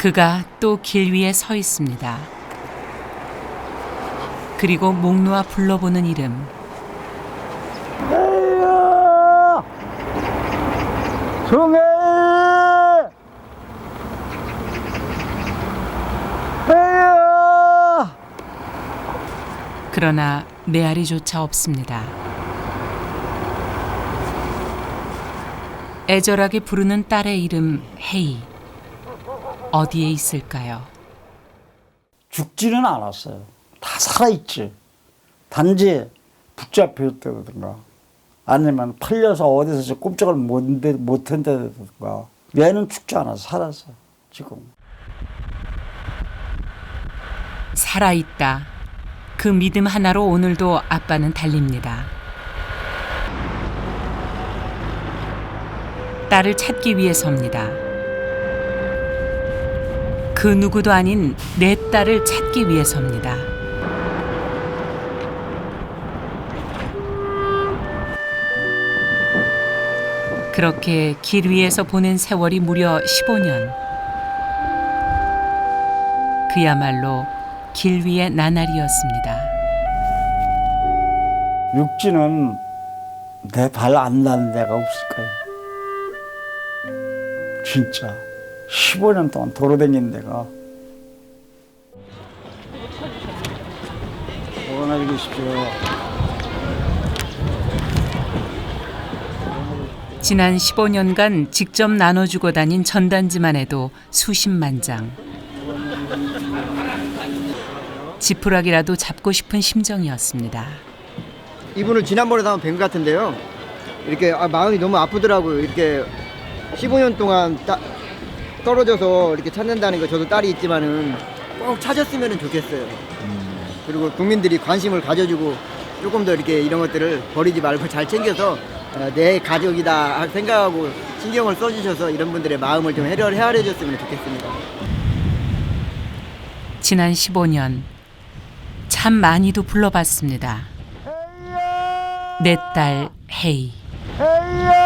그가 또 길 위에 서 있습니다. 그리고 목 놓아 불러보는 이름. 혜이야! 정혜! 혜이야! 그러나 메아리조차 없습니다. 애절하게 부르는 딸의 이름 혜이. 어디에 있을까요? 죽지는 않았어요. 다 살아있지. 단지 붙잡혔다든가 아니면 팔려서 어디서 꼼짝을 못한다든가. 얘는 죽지 않아서 살았어 지금. 살아있다. 그 믿음 하나로 오늘도 아빠는 달립니다. 딸을 찾기 위해서입니다. 그 누구도 아닌 내 딸을 찾기 위해서입니다. 그렇게 길 위에서 보낸 세월이 무려 15년. 그야말로 길 위의 나날이었습니다. 육지는 내 발 안 닿는 데가 없을 거예요. 진짜 15년 동안 돌아다닌 데가. 원하게 계십시오. 지난 15년간 직접 나눠주고 다닌 전단지만 해도 수십만 장. 지푸라기라도 잡고 싶은 심정이었습니다. 이분을 지난번에 한번 뵌 것 같은데요. 이렇게 마음이 너무 아프더라고요. 이렇게 15년 동안 떨어져서 이렇게 찾는다는 거, 저도 딸이 있지만은 꼭 찾았으면 좋겠어요. 그리고 국민들이 관심을 가져주고 조금 더 이렇게 이런 것들을 버리지 말고 잘 챙겨서 내 가족이다 생각하고 신경을 써주셔서 이런 분들의 마음을 좀 헤아려 줬으면 좋겠습니다. 지난 15년 참 많이도 불러봤습니다. 내 딸 혜이. 혜이야!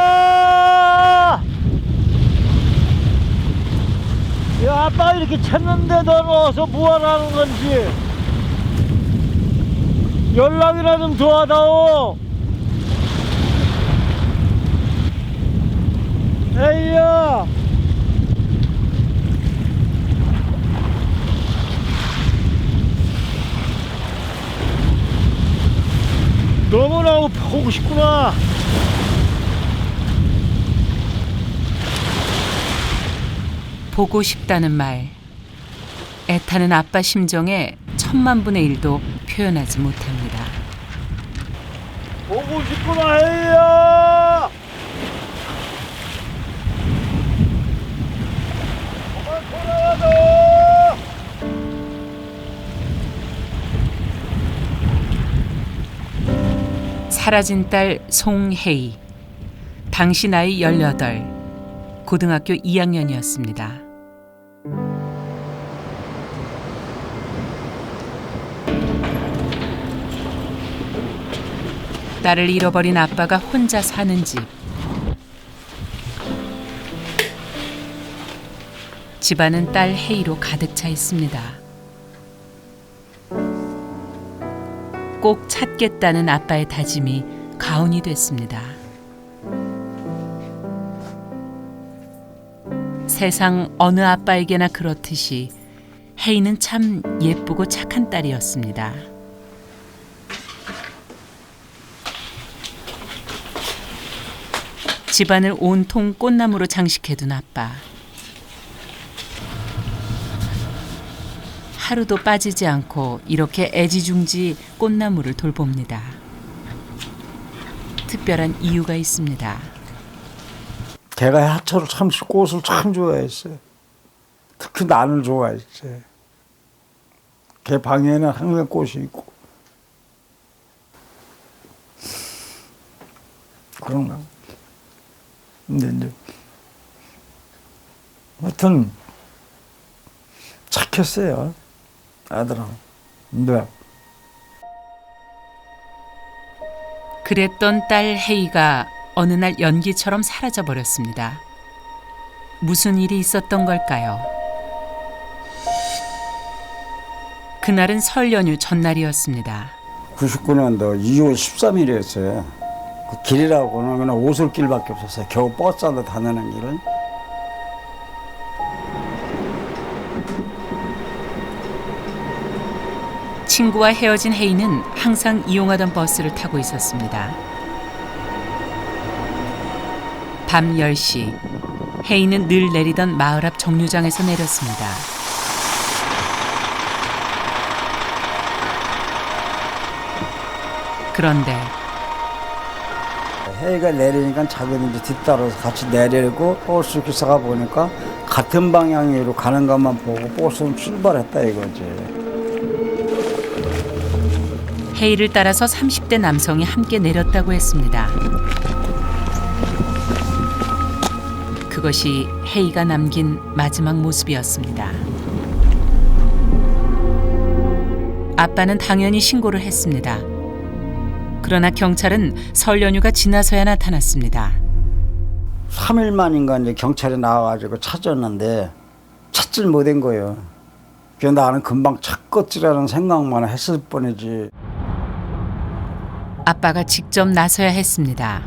야, 아빠가 이렇게 찾는데 너는 어서 뭐하라는 건지 연락이나 좀 도와다오. 혜이야! 너무나 보고 싶구나. 보고 싶다는 말. 애타는 아빠 심정에 1000만분의 1도 표현하지 못합니다. 보고 싶구나, 혜이야! 그만 돌아와줘! 사라진 딸 송혜이. 당시 나이 18. 고등학교 2학년이었습니다. 딸을 잃어버린 아빠가 혼자 사는 집. 집안은 딸 혜이로 가득 차 있습니다. 꼭 찾겠다는 아빠의 다짐이 가온이 됐습니다. 세상 어느 아빠에게나 그렇듯이 혜이는 참 예쁘고 착한 딸이었습니다. 집안을 온통 꽃나무로 장식해둔 아빠. 하루도 빠지지 않고 이렇게 애지중지 꽃나무를 돌봅니다. 특별한 이유가 있습니다. 걔가 하철을 참 꽃을 참 좋아했어요. 특히 나를 좋아했지. 걔 방에는 항상 꽃이 있고. 그런가. 근데 이제 하여튼 착했어요. 아들은. 네. 그랬던 딸 혜이가 어느 날 연기처럼 사라져 버렸습니다. 무슨 일이 있었던 걸까요? 그날은 설 연휴 전날이었습니다. 99년도 2월 13일이었어요. 그 길이라고는 그냥 오솔길밖에 없었어요. 겨우 버스 안에 다니는 길은. 친구와 헤어진 혜인은 항상 이용하던 버스를 타고 있었습니다. 밤 10시, 혜인은 늘 내리던 마을 앞 정류장에서 내렸습니다. 그런데 혜이가 내리니까 자기는 이제 뒤따라서 같이 내리고 버스 기사가 보니까 같은 방향으로 가는 것만 보고 버스는 출발했다 이거지. 혜이를 따라서 30대 남성이 함께 내렸다고 했습니다. 그것이 혜이가 남긴 마지막 모습이었습니다. 아빠는 당연히 신고를 했습니다. 그러나 경찰은 설 연휴가 지나서야 나타났습니다. 3일 만인가 이제 경찰이 나와가지고 찾았는데 찾질 못한 거예요. 그래서 나는 금방 찾겠지라는 생각만 했을 뿐이지. 아빠가 직접 나서야 했습니다.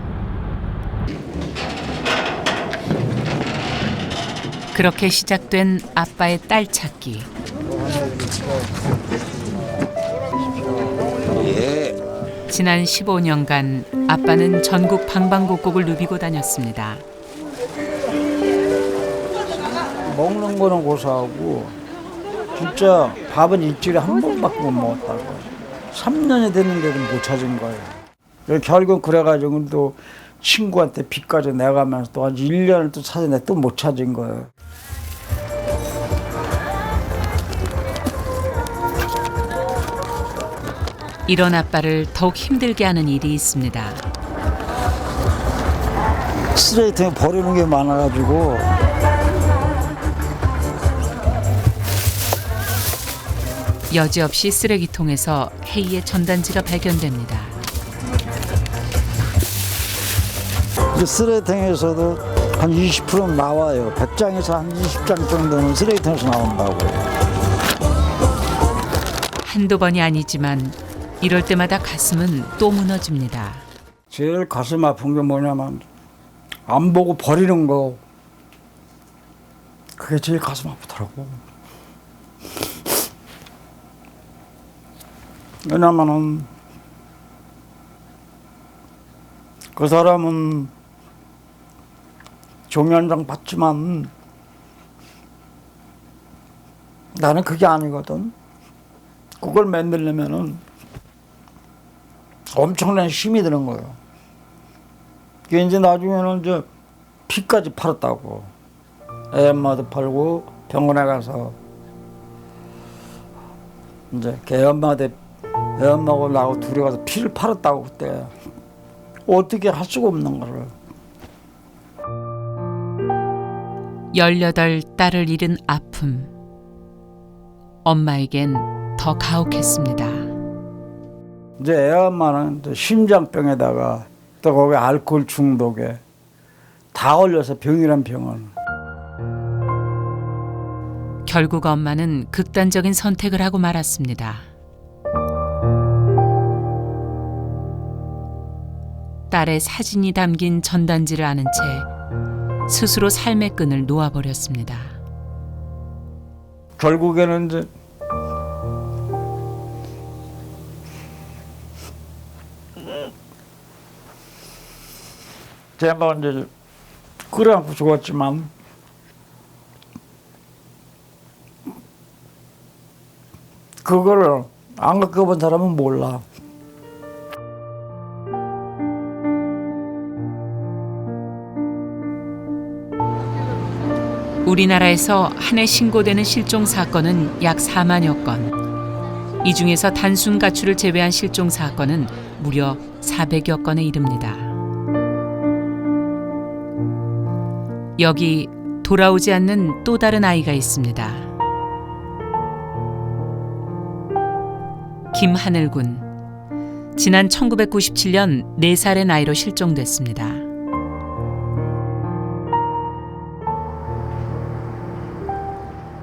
그렇게 시작된 아빠의 딸 찾기. 지난 15년간 아빠는 전국 방방곡곡을 누비고 다녔습니다. 먹는 거는 고사하고 진짜 밥은 일주일에 한 번밖에 못 먹었다고. 3년이 됐는데도 못 찾은 거예요. 결국 그래가지고 또 친구한테 빚까지 내가면서 또 한 1년을 또 찾았는데 또 못 찾은 거예요. 이런 아빠를 더욱 힘들게 하는 일이 있습니다. 쓰레기통에 버리는 게 많아가지고 여지없이 쓰레기통에서 혜이의 전단지가 발견됩니다. 그 쓰레기통에서도 한 20%는 나와요. 100장에서 한 20장 정도는 쓰레기통에서 나온다고. 한두 번이 아니지만 이럴 때마다 가슴은 또 무너집니다. 제일 가슴 아픈 게 뭐냐면 안 보고 버리는 거. 그게 제일 가슴 아프더라고. 왜냐면은 그 사람은 종이 한 장 받지만 나는 그게 아니거든. 그걸 만들려면은 엄청난 힘이 드는 거예요. 그게 이제 나중에는 이제 피까지 팔았다고. 애 엄마도 팔고 병원에 가서 이제 애 엄마하고 나하고 둘이 가서 피를 팔았다고 그때. 어떻게 할 수가 없는 거를. 18 딸을 잃은 아픔. 엄마에겐 더 가혹했습니다. 이제 애 엄마는 또 심장병에다가 또 거기 알코올 중독에 다 걸려서 병이란 병은. 결국 엄마는 극단적인 선택을 하고 말았습니다. 딸의 사진이 담긴 전단지를 아는 채 스스로 삶의 끈을 놓아버렸습니다. 결국에는 이제 제가 이제 끌어안고 죽었지만 그거를 안 겪어본 사람은 몰라. 우리나라에서 한 해 신고되는 실종 사건은 약 4만여 건. 이 중에서 단순 가출을 제외한 실종 사건은 무려 400여 건에 이릅니다. 여기 돌아오지 않는 또 다른 아이가 있습니다. 김하늘군. 지난 1997년 4살의 나이로 실종됐습니다.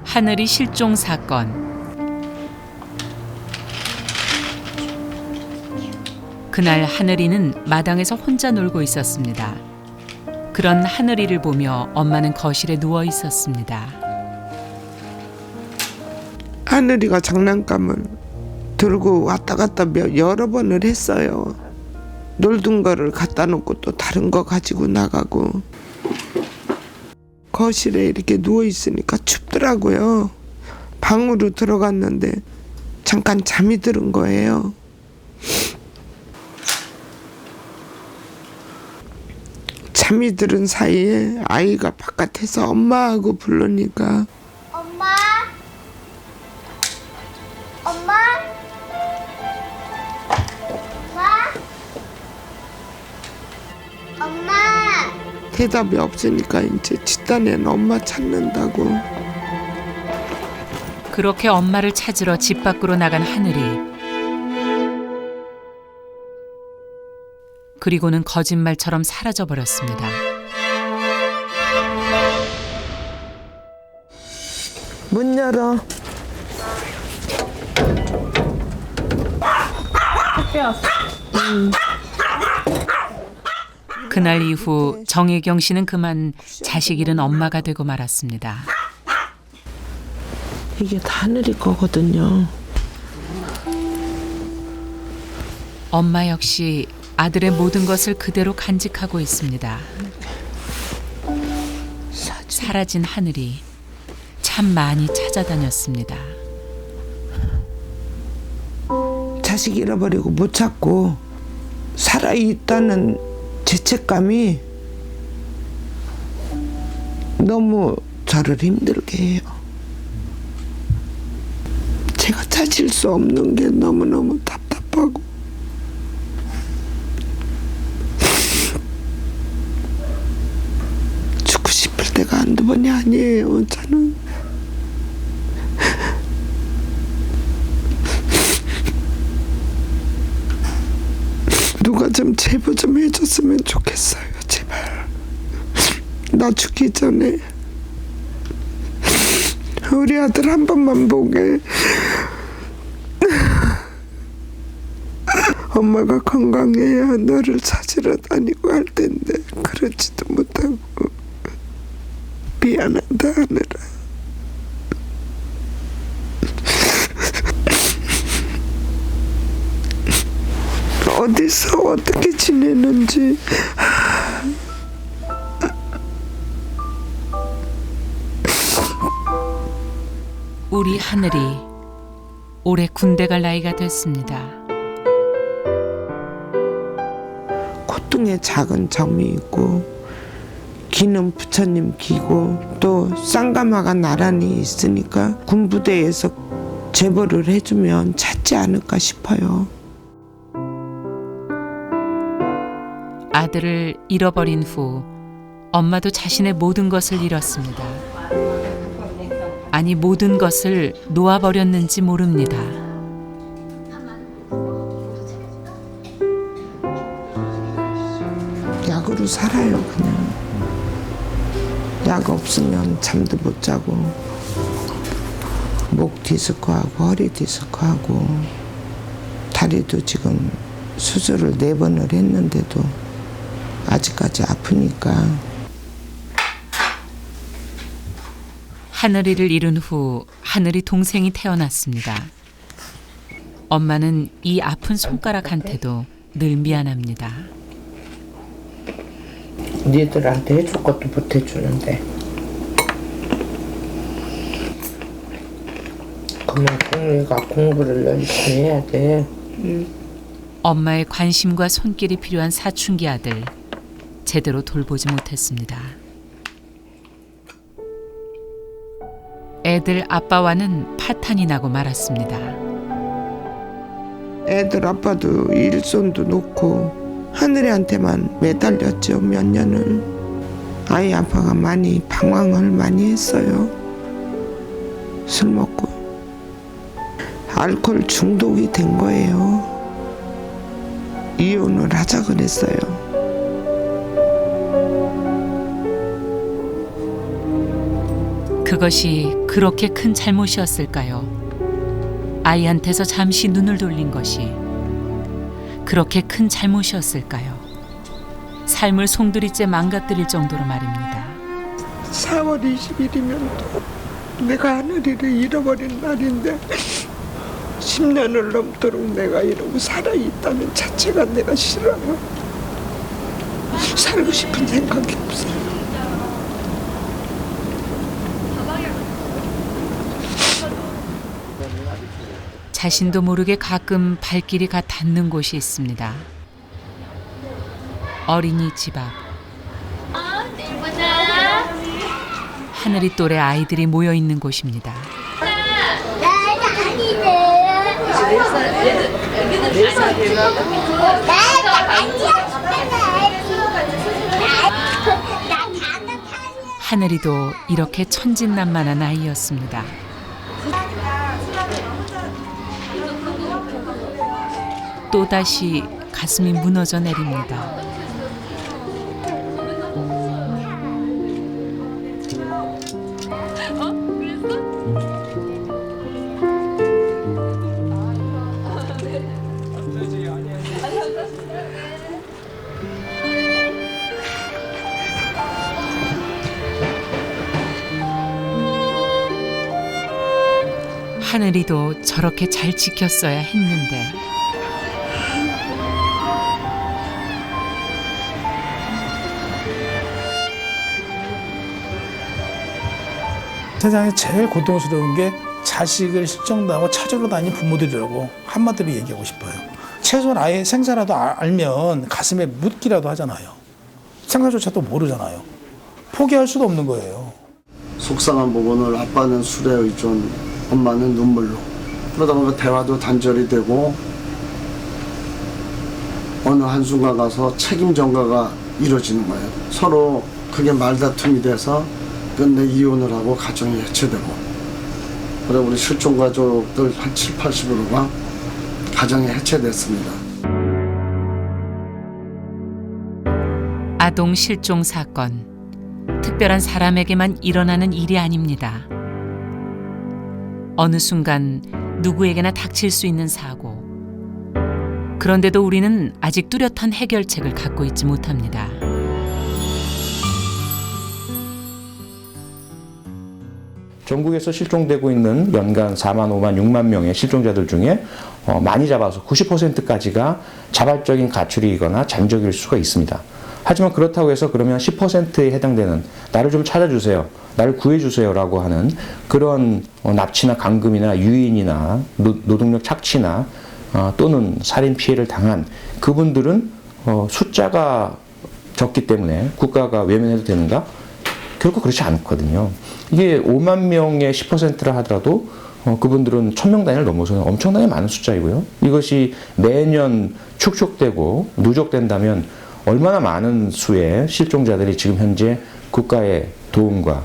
하늘이 실종 사건. 그날 하늘이는 마당에서 혼자 놀고 있었습니다. 그런 하늘이를 보며 엄마는 거실에 누워 있었습니다. 하늘이가 장난감을 들고 왔다 갔다 여러 번을 했어요. 놀던 거를 갖다 놓고 또 다른 거 가지고 나가고. 거실에 이렇게 누워 있으니까 춥더라고요. 방으로 들어갔는데 잠깐 잠이 드는 거예요. 잠이 들은 사이에 아이가 바깥에서 엄마하고 부르니까 엄마? 엄마? 엄마? 엄마? 대답이 없으니까 이제 뒷단에는 엄마 찾는다고. 그렇게 엄마를 찾으러 집 밖으로 나간 하늘이. 그리고는 거짓말처럼 사라져 버렸습니다. 문 열어. 그날 이후 정혜경 씨는 그만 자식 잃은 엄마가 되고 말았습니다. 이게 다 하늘이 거거든요. 엄마 역시 아들의 모든 것을 그대로 간직하고 있습니다. 사라진 하늘이 참 많이 찾아다녔습니다. 자식 잃어버리고 못 찾고 살아있다는 죄책감이 너무 저를 힘들게 해요. 제가 찾을 수 없는 게 너무너무 답답하고 죽고 싶을 때가 한두 번이 아니에요. 저는 누가 좀 제보 좀 해줬으면 좋겠어요. 제발. 나 죽기 전에 우리 아들 한 번만 보게. 엄마가 건강해야 너를 찾으러 다니고 할 텐데 그러지도 못하고 미안하다 하느라. 어디서 어떻게 지내는지. 우리 하늘이 올해 군대 갈 나이가 됐습니다. 콧등에 작은 점이 있고 귀는 부처님 귀고 또 쌍가마가 나란히 있으니까 군부대에서 제보를 해주면 찾지 않을까 싶어요. 아들을 잃어버린 후 엄마도 자신의 모든 것을 잃었습니다. 아니 모든 것을 놓아버렸는지 모릅니다. 약으로 살아요. 그냥 약 없으면 잠도 못 자고 목 디스크하고 허리 디스크하고 다리도 지금 수술을 4번을 했는데도 아직까지 아프니까. 하늘이를 잃은 후 하늘이 동생이 태어났습니다. 엄마는 이 아픈 손가락한테도 늘 미안합니다. 니들한테 해줄 것도 못 해주는데 그만큼 우리가 공부를 열심히 해야 돼. 엄마의 관심과 손길이 필요한 사춘기 아들 제대로 돌보지 못했습니다. 애들 아빠와는 파탄이 나고 말았습니다. 애들 아빠도 일손도 놓고 하늘이한테만 매달렸죠. 몇 년을. 아이 아빠가 많이 방황을 많이 했어요. 술 먹고 알코올 중독이 된 거예요. 이혼을 하자 그랬어요. 그것이 그렇게 큰 잘못이었을까요? 아이한테서 잠시 눈을 돌린 것이 그렇게 큰 잘못이었을까요? 삶을 송두리째 망가뜨릴 정도로 말입니다. 4월 20일이면 또 내가 하늘이를 잃어버린 날인데 10년을 넘도록 내가 이러고 살아있다는 자체가 내가 싫어요. 살고 싶은 생각이 없어요. 자신도 모르게 가끔 발길이 가 닿는 곳이 있습니다. 어린이집 앞. 하늘이 또래 아이들이 모여 있는 곳입니다. 하늘이도 이렇게 천진난만한 아이였습니다. 또다시 가슴이 무너져 내립니다. 하늘이도 저렇게 잘 지켰어야 했는데 세상에 제일 고통스러운 게 자식을 실종당하고 찾으러 다니는 부모들이라고 한마디로 얘기하고 싶어요. 최소한 아예 생사라도 알면 가슴에 묻기라도 하잖아요. 생사조차도 모르잖아요. 포기할 수도 없는 거예요. 속상한 부분을 아빠는 술에 의존, 엄마는 눈물로. 그러다 보니까 대화도 단절이 되고 어느 한순간 가서 책임 전가가 이루어지는 거예요. 서로 그게 말다툼이 돼서 끝내 이혼을 하고 가정이 해체되고, 그래 우리 실종 가족들 한 7, 80%가 가정이 해체됐습니다. 아동 실종 사건. 특별한 사람에게만 일어나는 일이 아닙니다. 어느 순간 누구에게나 닥칠 수 있는 사고. 그런데도 우리는 아직 뚜렷한 해결책을 갖고 있지 못합니다. 전국에서 실종되고 있는 연간 4만, 5만, 6만 명의 실종자들 중에 많이 잡아서 90%까지가 자발적인 가출이거나 잠적일 수가 있습니다. 하지만 그렇다고 해서 그러면 10%에 해당되는 나를 좀 찾아주세요, 나를 구해주세요 라고 하는 그런 납치나 감금이나 유인이나 노동력 착취나 또는 살인 피해를 당한 그분들은 숫자가 적기 때문에 국가가 외면해도 되는가? 결코 그렇지 않거든요. 이게 5만 명의 10%라 하더라도 그분들은 1000명 단위를 넘어서는 엄청나게 많은 숫자이고요. 이것이 매년 축적되고 누적된다면 얼마나 많은 수의 실종자들이 지금 현재 국가의 도움과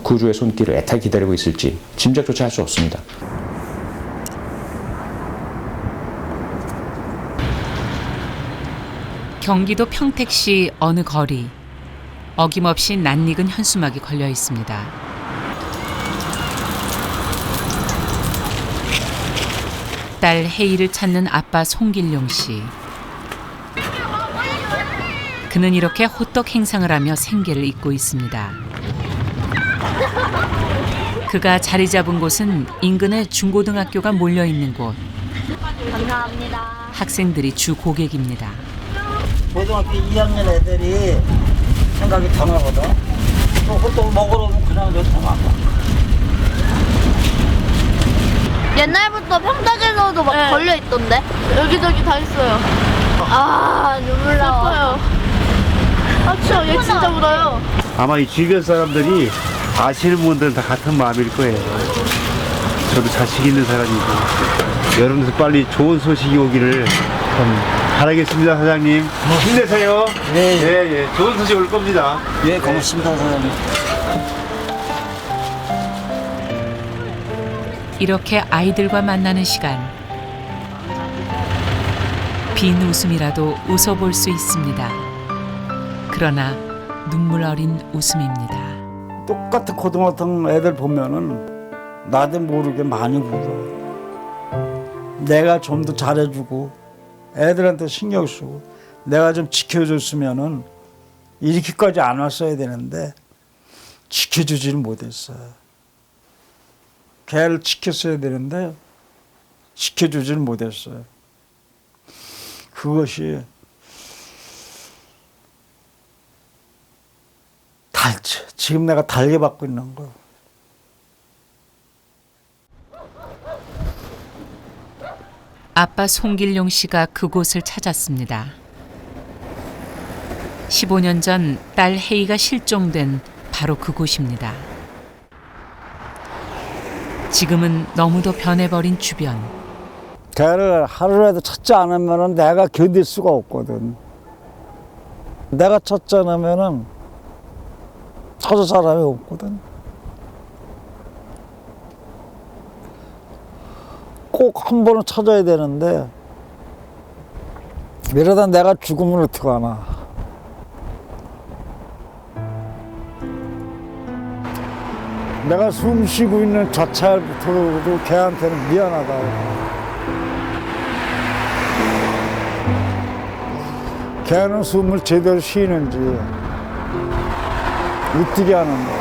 구조의 손길을 애타게 기다리고 있을지 짐작조차 할 수 없습니다. 경기도 평택시 어느 거리. 어김없이 낯익은 현수막이 걸려 있습니다. 딸 혜이를 찾는 아빠 송길용 씨. 그는 이렇게 호떡 행상을 하며 생계를 잇고 있습니다. 그가 자리 잡은 곳은 인근의 중고등학교가 몰려 있는 곳. 감사합니다. 학생들이 주 고객입니다. 고등학교 2학년 애들이 생각이 강하거든. 또 호떡 먹으러 오면 그냥 저 통화가. 옛날부터 평택에서도 막 걸려 있던데 여기저기 다 있어요. 아 눈물 나요. 아 진짜 얘 진짜 울어요. 아마 이 주변 사람들이 아시는 분들은 다 같은 마음일 거예요. 저도 자식 있는 사람이고 여러분들 빨리 좋은 소식이 오기를 바라겠습니다. 사장님 힘내세요. 예, 좋은 소식 올 겁니다. 예, 고맙습니다, 사장님. 이렇게 아이들과 만나는 시간. 빈 웃음이라도 웃어볼 수 있습니다. 그러나 눈물 어린 웃음입니다. 똑같은 고등학생 애들 보면은 나도 모르게 많이 울어. 내가 좀 더 잘해주고 애들한테 신경 쓰고 내가 좀 지켜줬으면은 이렇게까지 안 왔어야 되는데 지켜주지는 못했어. 걔를 지켰어야 되는데 지켜주지는 못했어요. 그것이 지금 내가 달게 받고 있는 거. 아빠 송길용 씨가 그곳을 찾았습니다. 15년 전 딸 혜이가 실종된 바로 그곳입니다. 지금은 너무도 변해버린 주변. 걔를 하루라도 찾지 않으면 내가 견딜 수가 없거든. 내가 찾지 않으면 찾을 사람이 없거든. 꼭 한 번은 찾아야 되는데 이러다 내가 죽으면 어떡하나. 내가 숨 쉬고 있는 자찰부터도 걔한테는 미안하다. 걔는 숨을 제대로 쉬는지 웃기게 하는 거.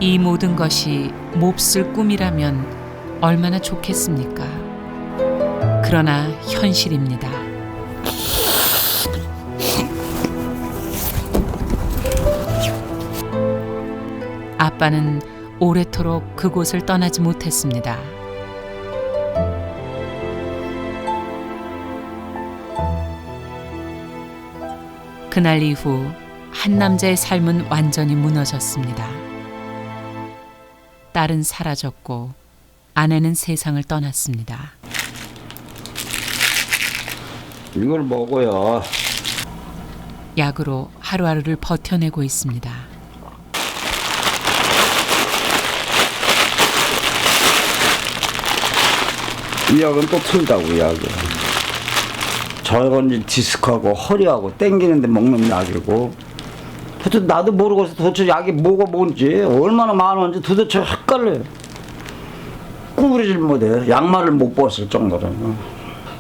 이 모든 것이 몹쓸 꿈이라면 얼마나 좋겠습니까? 그러나 현실입니다. 아빠는 오래도록 그곳을 떠나지 못했습니다. 그날 이후 한 남자의 삶은 완전히 무너졌습니다. 딸은 사라졌고 아내는 세상을 떠났습니다. 이걸 먹어야 약으로 하루하루를 버텨내고 있습니다. 이 약은 또 틀다고. 이 약은 저건 디스크하고 허리하고 땡기는데 먹는 약이고, 도대체 나도 모르고 도대체 약이 뭐가 뭔지 얼마나 많은지 도대체 헷갈려요. 구부리질 못해. 양말을 못 벗을 정도로.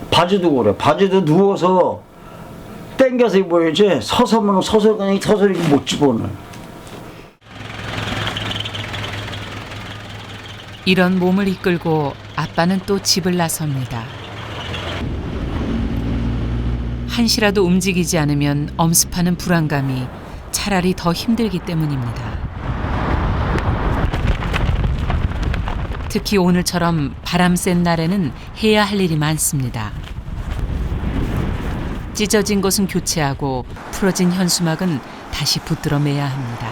바지도 그래. 바지도 누워서 땡겨서 입어야지 서서 그냥 서서 이렇게 못 집어넣어. 이런 몸을 이끌고 아빠는 또 집을 나섭니다. 한시라도 움직이지 않으면 엄습하는 불안감이 차라리 더 힘들기 때문입니다. 특히 오늘처럼 바람 센 날에는 해야 할 일이 많습니다. 찢어진 것은 교체하고 풀어진 현수막은 다시 붙들어 매야 합니다.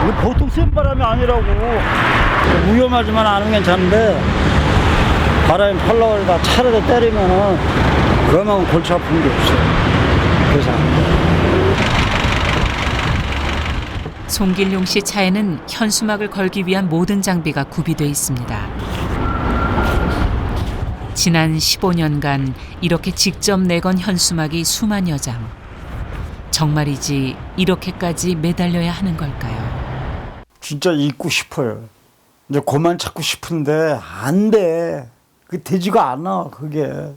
이거 보통 센 바람이 아니라고. 위험하지만 않으면 괜찮은데 바람이 팔라고 차라도 때리면은 그만큼 골치 아픈 게 없어. 그래서 송길용 씨 차에는 현수막을 걸기 위한 모든 장비가 구비돼 있습니다. 지난 15년간 이렇게 직접 내건 현수막이 수만여 장. 정말이지 이렇게까지 매달려야 하는 걸까요? 진짜 잊고 싶어요. 이제 그만 찾고 싶은데 안 돼. 그 되지가 않아. 그게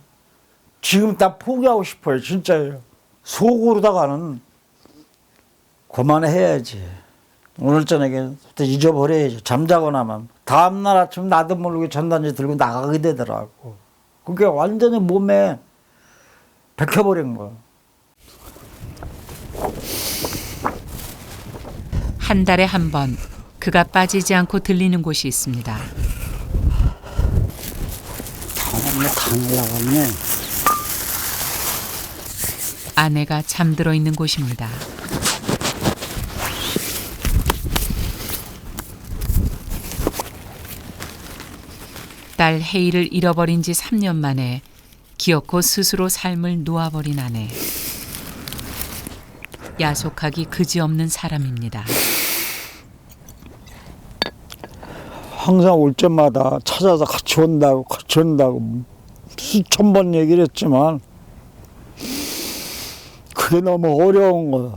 지금 다 포기하고 싶어요. 진짜요. 속으로다가는 그만해야지. 오늘 저녁에 잊어버려야지. 잠자고 나면 다음날 아침 나도 모르게 전단지 들고 나가게 되더라고. 그게 완전히 몸에 박혀버린 거야. 한 달에 한 번 그가 빠지지 않고 들리는 곳이 있습니다. 다 날라갔네. 아내가 잠들어 있는 곳입니다. 딸 혜이를 잃어버린 지 3년 만에 기어코 스스로 삶을 놓아버린 아내. 야속하기 그지없는 사람입니다. 항상 올 때마다 찾아서 같이 온다고 수천 번 얘기를 했지만 그게 너무 어려운 거야.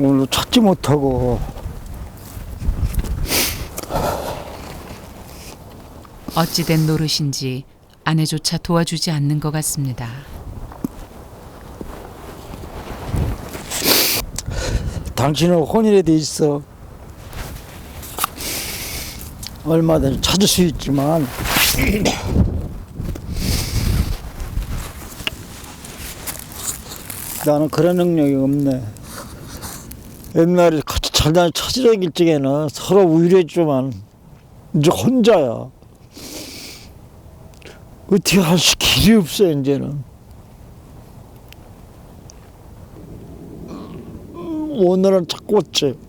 오늘 찾지 못하고 어찌된 노릇인지 아내조차 도와주지 않는 것 같습니다. 당신은 혼인에 돼 있어. 얼마든지 찾을 수 있지만 나는 그런 능력이 없네. 옛날에 같이 찾으려고 일찍에는 서로 우유했지만 이제 혼자야. 어떻게 할 수 길이 없어 이제는. 오늘은 찾고 왔지.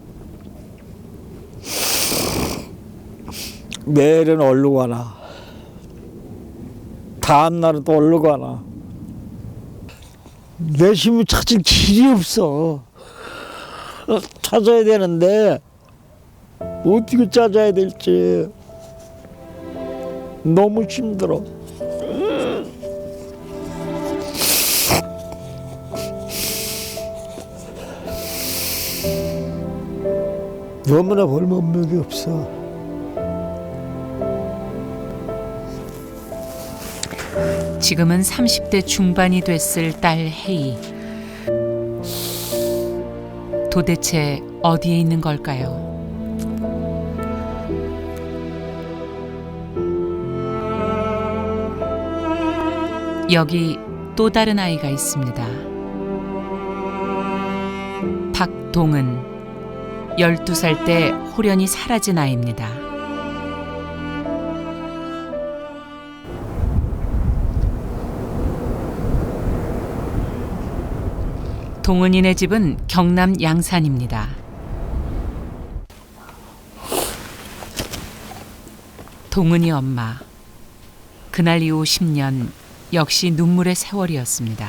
내일은 얼른 가나. 다음 날은 또 얼른 가나. 내 힘을 찾을 길이 없어. 찾아야 되는데 어떻게 찾아야 될지 너무 힘들어. 너무나 볼만한 없어. 지금은 30대 중반이 됐을 딸 혜이. 도대체 어디에 있는 걸까요? 여기 또 다른 아이가 있습니다. 박동은 12살 때 홀연히 사라진 아이입니다. 동은이네 집은 경남 양산입니다. 동은이 엄마. 그날 이후 10년 역시 눈물의 세월이었습니다.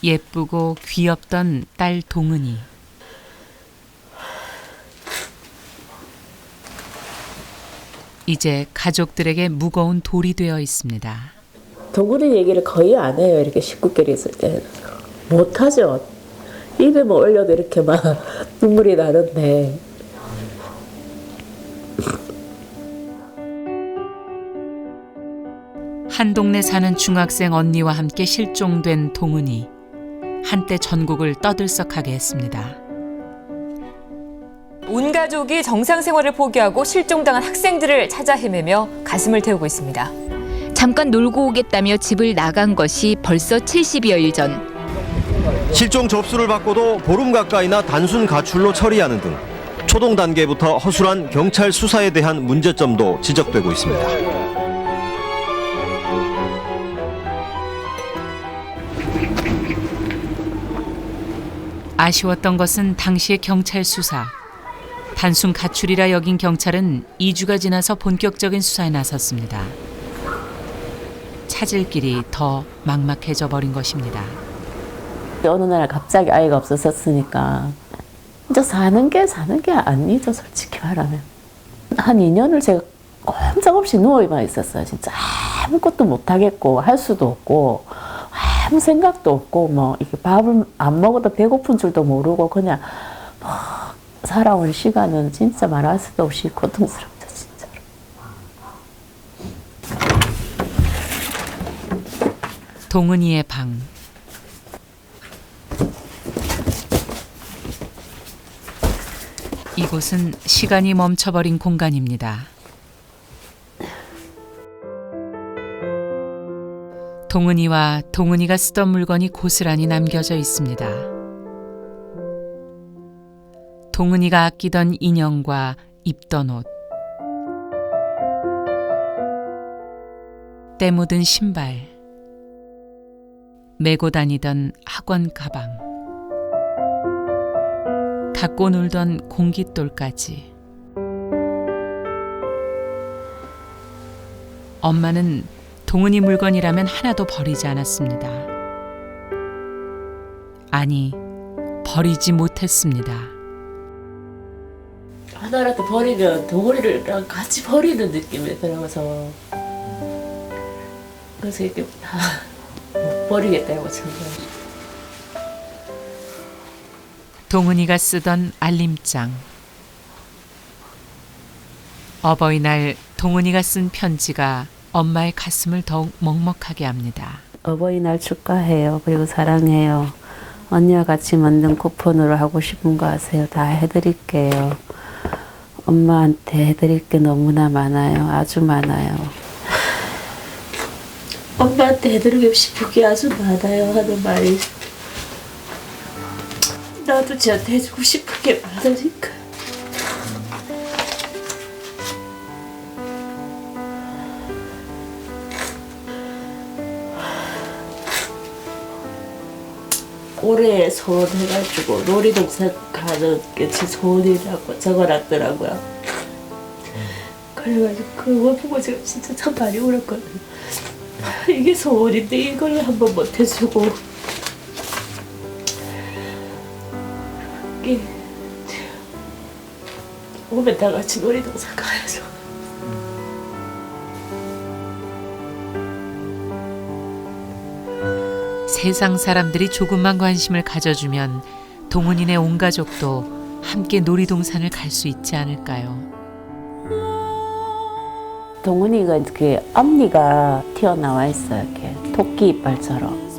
예쁘고 귀엽던 딸 동은이. 이제 가족들에게 무거운 돌이 되어 있습니다. 동훈이 얘기를 거의 안 해요. 이렇게 식구끼리 있을 때는. 못하죠. 입에 뭐 올려도 이렇게 막 눈물이 나는데. 한 동네 사는 중학생 언니와 함께 실종된 동은이. 한때 전국을 떠들썩하게 했습니다. 온 가족이 정상 생활을 포기하고 실종당한 학생들을 찾아 헤매며 가슴을 태우고 있습니다. 잠깐 놀고 오겠다며 집을 나간 것이 벌써 70여일 전. 실종 접수를 받고도 보름 가까이나 단순 가출로 처리하는 등 초동 단계부터 허술한 경찰 수사에 대한 문제점도 지적되고 있습니다. 아쉬웠던 것은 당시의 경찰 수사. 단순 가출이라 여긴 경찰은 2주가 지나서 본격적인 수사에 나섰습니다. 찾을 길이 더 막막해져 버린 것입니다. 어느 날 갑자기 아이가 없어졌으니까 진짜 사는 게 아니죠. 솔직히 말하면. 한 2년을 제가 꼼짝없이 누워만 있었어요. 진짜 아무것도 못하겠고 할 수도 없고 아무 생각도 없고 뭐 이렇게 밥을 안 먹어도 배고픈 줄도 모르고 그냥 뭐 살아온 시간은 진짜 말할 수도 없이 고통스럽죠. 진짜로. 동은이의 방. 이곳은 시간이 멈춰버린 공간입니다. 동은이와 동은이가 쓰던 물건이 고스란히 남겨져 있습니다. 동은이가 아끼던 인형과 입던 옷, 때 묻은 신발, 메고 다니던 학원 가방, 갖고 놀던 공깃돌까지. 엄마는 동은이 물건이라면 하나도 버리지 않았습니다. 아니, 버리지 못했습니다. 하나라도 버리면 동훈이랑 같이 버리는 느낌이 들어서 그래서 이렇게 못 버리겠다고 정말. 동은이가 쓰던 알림장. 어버이날 동은이가 쓴 편지가 엄마의 가슴을 더욱 먹먹하게 합니다. 어버이날 축하해요. 그리고 사랑해요. 언니와 같이 만든 쿠폰으로 하고 싶은 거 하세요. 다 해드릴게요. 엄마한테 해드릴 게 너무나 많아요. 아주 많아요. 엄마한테 해드리고 싶은 게 아주 많아요. 하는 말이. 나도 쟤한테 해주고 싶은 게 많으니까. 올해 소원해가지고 놀이동산 가는 게 제 소원이라고 적어놨더라고요. 그래가지고 그거 보고 제가 진짜 참 많이 울었거든요. 이게 소원인데 이걸 한번 못 해주고 이게 오면 다 같이 놀이동산 가야죠. 세상 사람들이 조금만 관심을 가져주면 동은이네 온 가족도 함께 놀이동산을 갈 수 있지 않을까요? 동은이가 이렇게 앞니가 튀어나와 있어요. 이렇게 토끼 이빨처럼.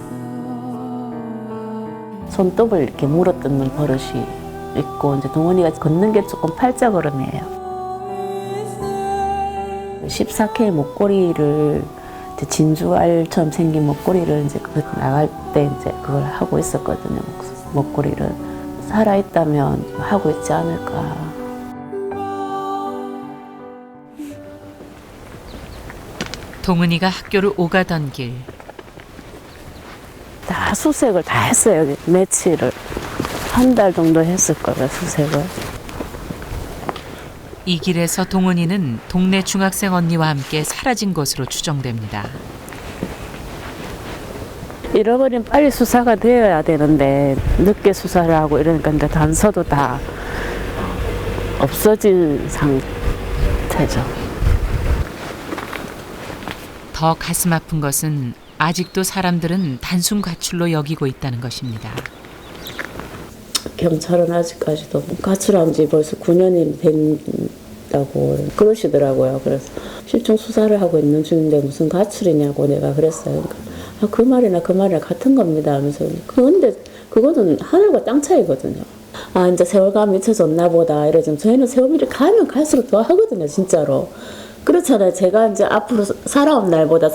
손톱을 이렇게 물어뜯는 버릇이 있고, 이제 동은이가 걷는 게 조금 팔자걸음이에요. 14K 목걸이를 진주알처럼 생긴 목걸이를 이제 나갈 때 이제 그걸 하고 있었거든요. 목걸이를 살아있다면 하고 있지 않을까. 동은이가 학교를 오가던 길. 다 수색을 다 했어요. 며칠을. 한 달 정도 했을 거예요, 수색을. 이 길에서 동은이는 동네 중학생 언니와 함께 사라진 것으로 추정됩니다. 잃어버린 빨리 수사가 되어야 되는데 늦게 수사를 하고 이러니까 이제 단서도 다 없어진 상태죠. 더 가슴 아픈 것은 아직도 사람들은 단순 가출로 여기고 있다는 것입니다. 경찰은 아직까지도 가출한 지 벌써 9년이 된다고 그러시더라고요. 그래서 실종 수사를 하고 있는 중인데 무슨 가출이냐고 내가 그랬어요. 그러니까 그 말이나 그 말이나 같은 겁니다 하면서. 그런데 그거는 하늘과 땅 차이거든요. 아 이제 세월감이 잊혀졌나 보다 이러지만 저희는 세월이 가면 갈수록 더 하거든요 진짜로. 그렇잖아요. 제가 이제 앞으로 살아온 날보다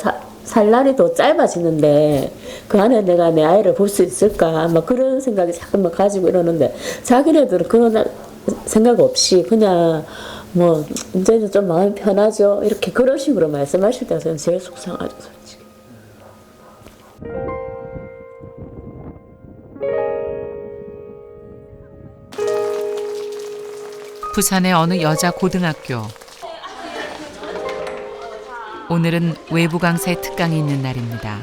살 날이 더 짧아지는데 그 안에 내가 내 아이를 볼 수 있을까 막 그런 생각이 자꾸만 가지고 이러는데 자기네들은 그런 생각 없이 그냥 뭐 이제는 좀 마음이 편하죠 이렇게 그런 식으로 말씀하실 때가 저는 제일 속상하죠 솔직히. 부산의 어느 여자 고등학교. 오늘은 외부 강사의 특강이 있는 날입니다.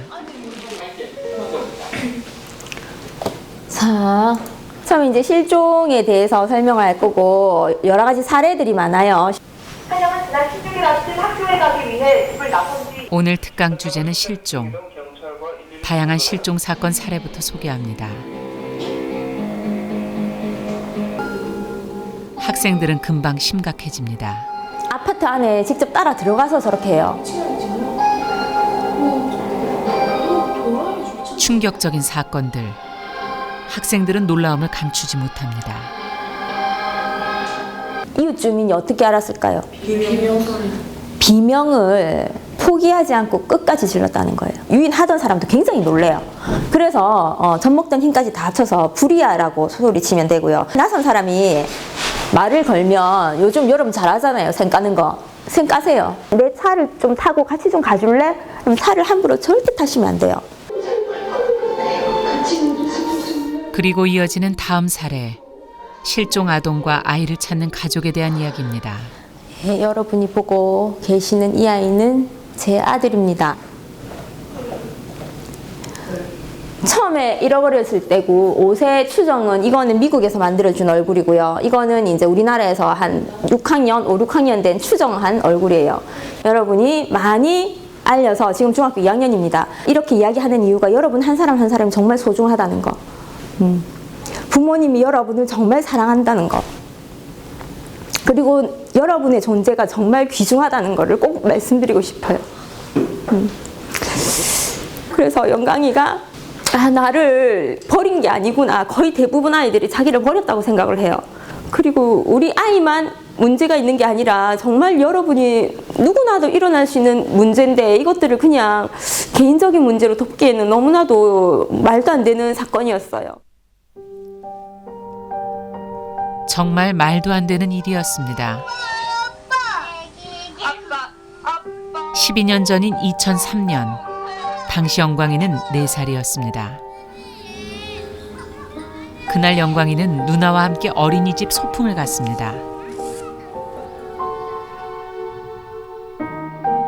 자, 처음 이제 실종에 대해서 설명할 거고 여러 가지 사례들이 많아요. 한영은 지난 16일 아침 학교에 가기 위해 집을 나선 뒤 오늘 특강 주제는 실종. 다양한 실종 사건 사례부터 소개합니다. 학생들은 금방 심각해집니다. 아파트 안에 직접 따라 들어가서 저렇게 해요. 충격적인 사건들. 학생들은 놀라움을 감추지 못합니다. 이웃 주민이 어떻게 알았을까요? 비명을 포기하지 않고 끝까지 질렀다는 거예요. 유인하던 사람도 굉장히 놀래요. 그래서 젖먹던 힘까지 다 합쳐서 불이야라고 소리치면 되고요. 나선 사람이 말을 걸면 요즘 여러분 잘 하잖아요. 생 까는 거. 생 까세요. 내 차를 좀 타고 같이 좀 가줄래? 그럼 차를 함부로 절대 타시면 안 돼요. 그리고 이어지는 다음 사례. 실종 아동과 아이를 찾는 가족에 대한 이야기입니다. 네, 여러분이 보고 계시는 이 아이는 제 아들입니다. 처음에 잃어버렸을 때고 옷의 추정은 이거는 미국에서 만들어준 얼굴이고요. 이거는 이제 우리나라에서 한 6학년, 5, 6학년 된 추정한 얼굴이에요. 여러분이 많이 알려서 지금 중학교 2학년입니다. 이렇게 이야기하는 이유가 여러분 한 사람 한 사람이 정말 소중하다는 거. 부모님이 여러분을 정말 사랑한다는 것, 그리고 여러분의 존재가 정말 귀중하다는 것을 꼭 말씀드리고 싶어요. 그래서 영광이가 나를 버린 게 아니구나. 거의 대부분 아이들이 자기를 버렸다고 생각을 해요. 그리고 우리 아이만 문제가 있는 게 아니라 정말 여러분이 누구나도 일어날 수 있는 문제인데 이것들을 그냥 개인적인 문제로 돕기에는 너무나도 말도 안 되는 사건이었어요. 정말 말도 안 되는 일이었습니다. 12년 전인 2003년, 당시 영광이는 4살이었습니다. 그날 영광이는 누나와 함께 어린이집 소풍을 갔습니다.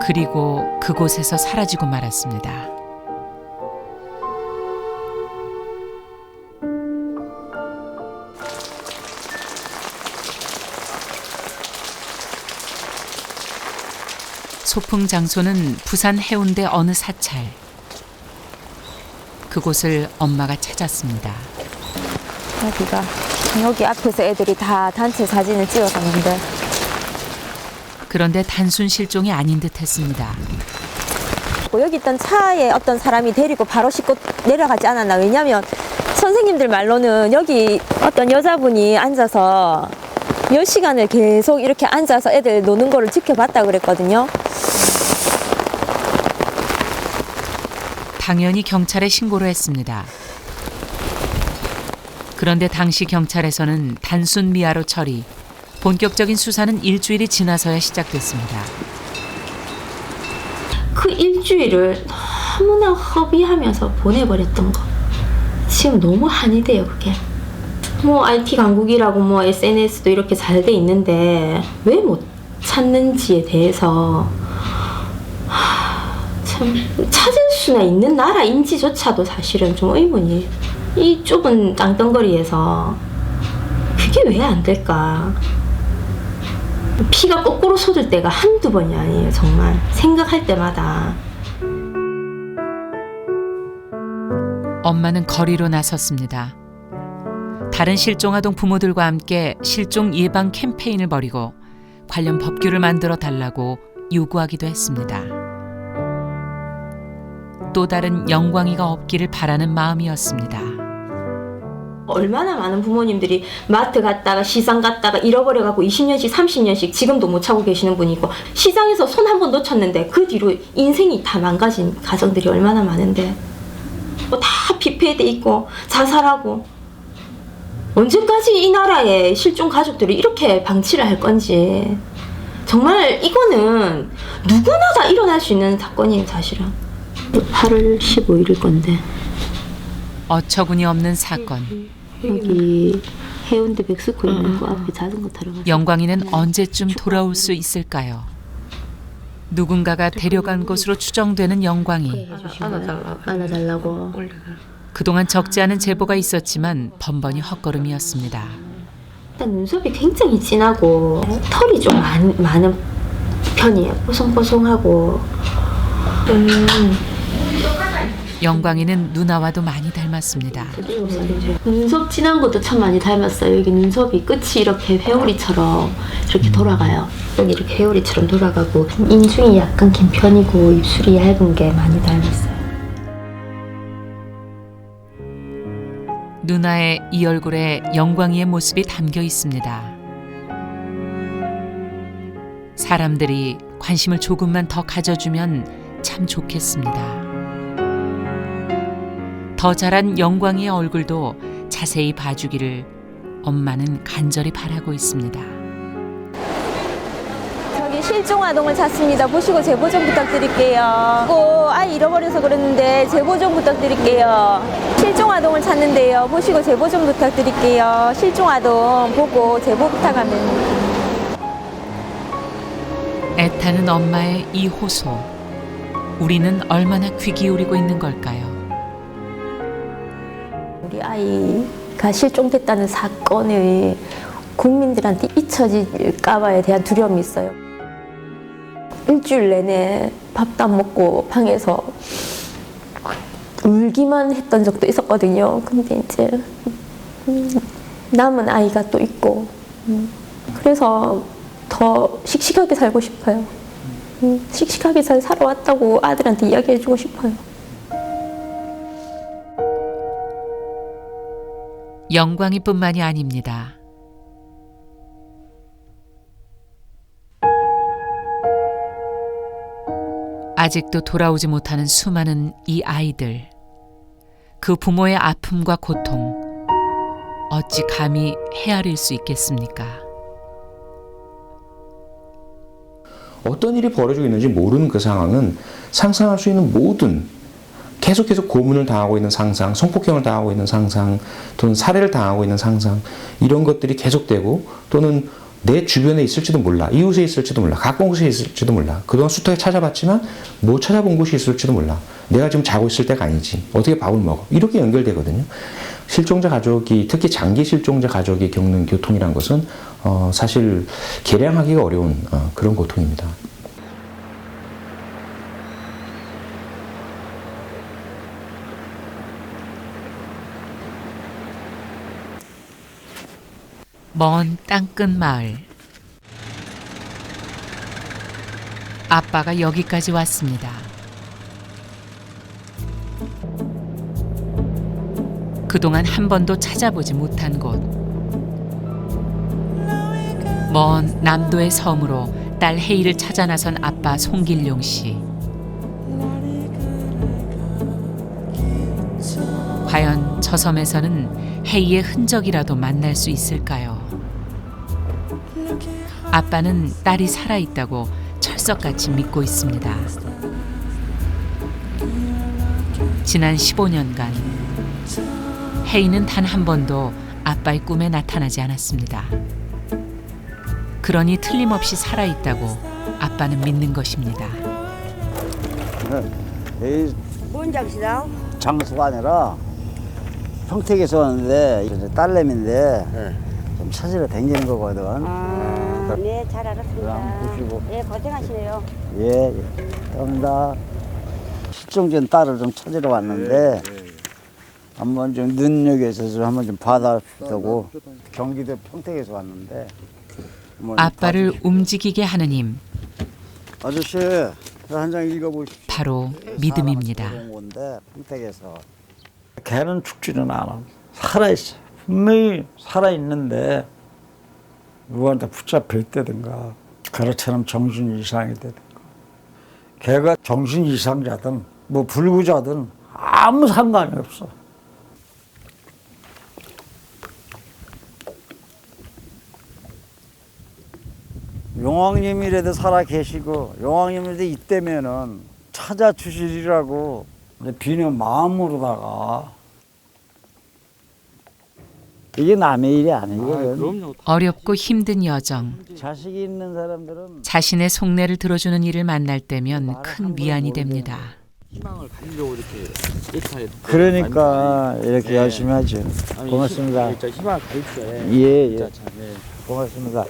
그리고 그곳에서 사라지고 말았습니다. 소풍 장소는 부산 해운대 어느 사찰. 그곳을 엄마가 찾았습니다. 여기 앞에서 애들이 다 단체 사진을 찍어갔는데, 그런데 단순 실종이 아닌 듯 했습니다. 여기 있던 차에 어떤 사람이 데리고 바로 싣고 내려가지 않았나. 왜냐면 선생님들 말로는 여기 어떤 여자분이 앉아서 몇 시간을 계속 이렇게 앉아서 애들 노는 거를 지켜봤다 그랬거든요. 당연히 경찰에 신고를 했습니다. 그런데 당시 경찰에서는 단순 미아로 처리, 본격적인 수사는 일주일이 지나서야 시작됐습니다. 그 일주일을 너무나 허비하면서 보내버렸던 거. 지금 너무 한이 돼요, 그게. 뭐 IT 강국이라고 뭐 SNS도 이렇게 잘 돼 있는데 왜 못 찾는지에 대해서 참 찾을 수나 있는 나라인지조차도 사실은 좀 의문이. 이 좁은 땅덩어리에서 그게 왜 안 될까? 피가 거꾸로 솟을 때가 한두 번이 아니에요. 정말 생각할 때마다. 엄마는 거리로 나섰습니다. 다른 실종아동 부모들과 함께 실종 예방 캠페인을 벌이고 관련 법규를 만들어 달라고 요구하기도 했습니다. 또 다른 영광이가 없기를 바라는 마음이었습니다. 얼마나 많은 부모님들이 마트 갔다가 시장 갔다가 잃어버려갖고 20년씩 30년씩 지금도 못 찾고 계시는 분이 있고, 시장에서 손 한 번 놓쳤는데 그 뒤로 인생이 다 망가진 가정들이 얼마나 많은데, 뭐 다 피폐돼 있고 자살하고. 언제까지 이 나라의 실종 가족들이 이렇게 방치를 할 건지. 정말 이거는 누구나 다 일어날 수 있는 사건이에요, 사실은. 8월 15일일 건데. 어처구니 없는 사건. 여기 해운대 백스코 있는 그 앞에 자전거 타러 가서. 영광이는 언제쯤 돌아올 수 있을까요? 누군가가 데려간 것으로 추정되는 영광이. 안아달라고. 그동안 적지 않은 제보가 있었지만 번번이 헛걸음이었습니다. 일단 눈썹이 굉장히 진하고 털이 좀 많은 편이에요. 뽀송뽀송하고. 영광이는 누나와도 많이 닮았습니다. 눈썹 진한 것도 참 많이 닮았어요. 여기 눈썹이 끝이 이렇게 회오리처럼 이렇게 돌아가요. 여기 이렇게 회오리처럼 돌아가고, 인중이 약간 긴 편이고 입술이 얇은 게 많이 닮았어요. 누나의 이 얼굴에 영광이의 모습이 담겨 있습니다. 사람들이 관심을 조금만 더 가져주면 참 좋겠습니다. 더 자란 영광이의 얼굴도 자세히 봐주기를 엄마는 간절히 바라고 있습니다. 저기 실종 아동을 찾습니다. 보시고 제보 좀 부탁드릴게요. 아이 잃어버려서 그랬는데 제보 좀 부탁드릴게요. 실종 아동을 찾는데요. 보시고 제보 좀 부탁드릴게요. 실종 아동 보고 제보 부탁하면. 애타는 엄마의 이 호소. 우리는 얼마나 귀 기울이고 있는 걸까요? 우리 아이가 실종됐다는 사건이 국민들한테 잊혀질까 봐에 대한 두려움이 있어요. 일주일 내내 밥도 안 먹고 방에서 울기만 했던 적도 있었거든요. 근데 이제 남은 아이가 또 있고 그래서 더 씩씩하게 살고 싶어요. 씩씩하게 잘 살아왔다고 아들한테 이야기해주고 싶어요. 영광이 뿐만이 아닙니다. 아직도 돌아오지 못하는 수많은 이 아이들. 그 부모의 아픔과 고통, 어찌 감히 헤아릴 수 있겠습니까? 어떤 일이 벌어지고 있는지 모르는 그 상황은 상상할 수 있는 모든 계속해서 고문을 당하고 있는 상상, 성폭행을 당하고 있는 상상, 또는 살해를 당하고 있는 상상 이런 것들이 계속되고 또는 내 주변에 있을지도 몰라, 이웃에 있을지도 몰라, 가까운 곳에 있을지도 몰라. 그동안 숱하게 찾아봤지만 못 찾아본 곳이 있을지도 몰라. 내가 지금 자고 있을 때가 아니지. 어떻게 밥을 먹어? 이렇게 연결되거든요. 실종자 가족이, 특히 장기 실종자 가족이 겪는 고통이란 것은 사실 계량하기가 어려운 그런 고통입니다. 먼 땅끝 마을. 아빠가 여기까지 왔습니다. 그동안 한 번도 찾아보지 못한 곳. 먼 남도의 섬으로 딸 혜이를 찾아 나선 아빠 송길용 씨. 과연 저 섬에서는 혜이의 흔적이라도 만날 수 있을까요? 아빠는 딸이 살아있다고 철석같이 믿고 있습니다. 지난 15년간 혜이는 단 한 번도 아빠의 꿈에 나타나지 않았습니다. 그러니 틀림없이 살아있다고 아빠는 믿는 것입니다. 뭔 장수다? 장수가 아니라 평택에서 왔는데 딸내미인데 좀 찾으러 다니는 거거든. 네, 잘 알았습니다. 보시고. 예, 고생하시네요. 예, 감사합니다. 실종된 딸을 좀 찾으러 왔는데 한번 좀 능력에서 좀 한번 좀 봐달라고 경기도 평택에서 왔는데 아빠를 움직이게 하는 힘. 아저씨 한 장 읽어보십시오. 바로 믿음입니다. 건데 평택에서 걔는 죽지는 않아. 살아있어. 분명히 살아있는데 누구한테 붙잡혀 있다든가 그렇처럼 정신 이상이 되든가 걔가 정신 이상자든 뭐 불구자든 아무 상관이 없어. 용왕님이라도 살아 계시고 용왕님이라도 있다면은 찾아주시리라고 비는 마음으로다가 이게 남의 일이 아니거든. 어렵고 힘든 여정. 자식이 있는 사람들은 자신의 속내를 들어주는 이를 만날 때면 큰 위안이 됩니다. 희망을 가지려고 이렇게 그러니까 이렇게 열심히 하죠. 고맙습니다. 진짜 희망을 가지셔야 예, 예. 고맙습니다.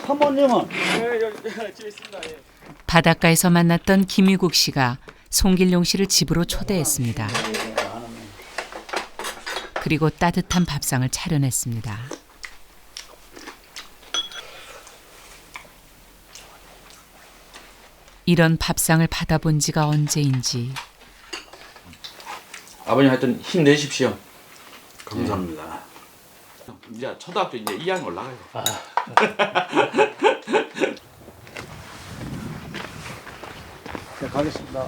사모님은? 네, 여기 집에 있습니다. 예. 바닷가에서 만났던 김유국 씨가 송길용 씨를 집으로 초대했습니다. 그리고 따뜻한 밥상을 차려냈습니다. 이런 밥상을 받아본 지가 언제인지. 아버님 하여튼 힘내십시오. 감사합니다. 이제 초등학교 이제 2학년 올라가요. 네, 가겠습니다.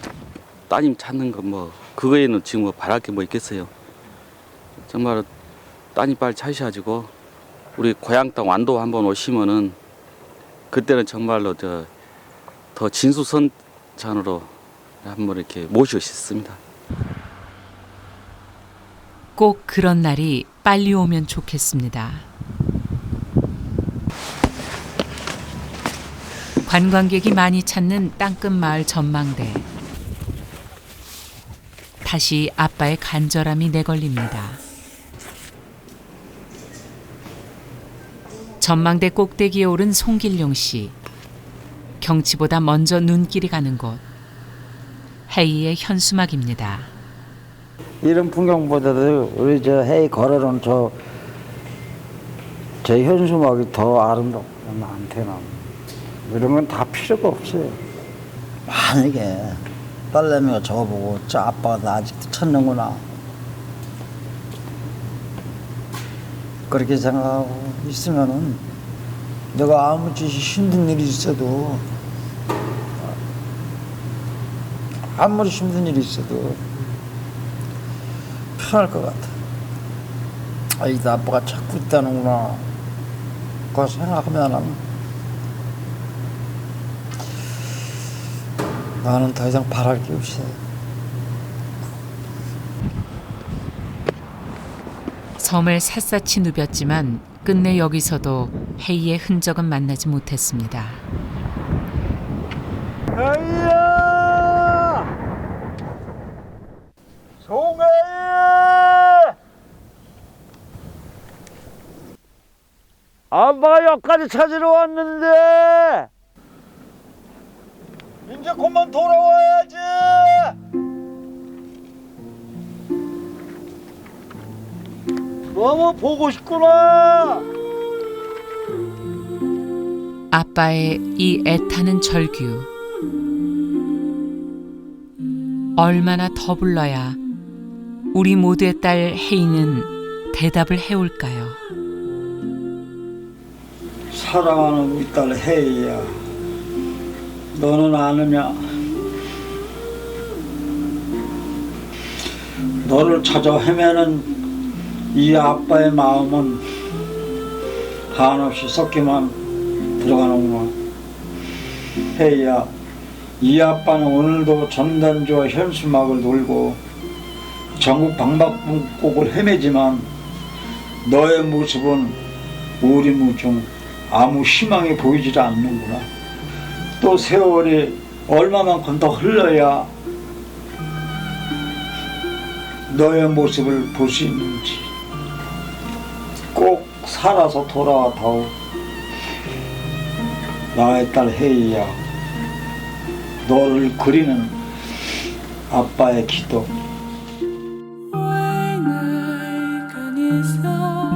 따님 찾는 거 뭐 그거에는 지금 뭐 바랄 게 뭐 있겠어요. 정말 따님 빨리 찾으셔가지고 우리 고향 땅 완도 한번 오시면은 그때는 정말로 더 진수성찬으로 한번 이렇게 모시겠습니다. 꼭 그런 날이 빨리 오면 좋겠습니다. 관광객이 많이 찾는 땅끝 마을 전망대. 다시 아빠의 간절함이 내걸립니다. 전망대 꼭대기에 오른 송길용 씨. 경치보다 먼저 눈길이 가는 곳. 혜이의 현수막입니다. 이런 풍경보다도 우리 저 해에 걸어놓은 저 현수막이 더 아름답고 나한테는 이런 건 다 필요가 없어요. 만약에 딸내미가 저거 보고 저 아빠가 나 아직도 찾는구나 그렇게 생각하고 있으면은 내가 아무리 힘든 일이 있어도 아무리 힘든 일이 있어도 편할 것 같아. 아, 이 아빠가 찾고 있다는구나 그거 생각하면은 나는 더 이상 바랄 게 없어. 섬을 샅샅이 누볐지만 끝내 여기서도 해이의 흔적은 만나지 못했습니다. 해이야! 송해이! 아빠가 여기까지 찾으러 왔는데 이제 그만 돌아와야지. 너무 보고 싶구나. 아빠의 이 애타는 절규. 얼마나 더 불러야 우리 모두의 딸 혜이는 대답을 해올까요? 사랑하는 우리 딸 혜이야, 너는 아느냐? 너를 찾아 헤매는 이 아빠의 마음은 한없이 섞이만 들어가는구나. 혜이야, 이 아빠는 오늘도 전단지와 현수막을 놀고 전국 방방곡곡을 헤매지만 너의 모습은 우리무중 아무 희망이 보이질 않는구나. 또 세월이 얼마만큼 더 흘러야 너의 모습을 볼 수 있는지 꼭 살아서 돌아와 다오. 나의 딸 혜이야, 너를 그리는 아빠의 기도.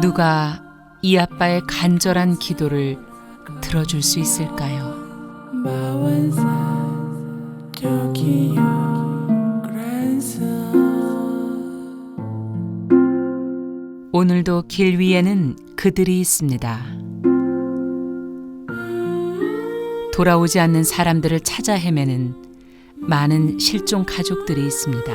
누가 이 아빠의 간절한 기도를 들어줄 수 있을까요? 오늘도 길 위에는 그들이 있습니다. 돌아오지 않는 사람들을 찾아 헤매는 많은 실종 가족들이 있습니다.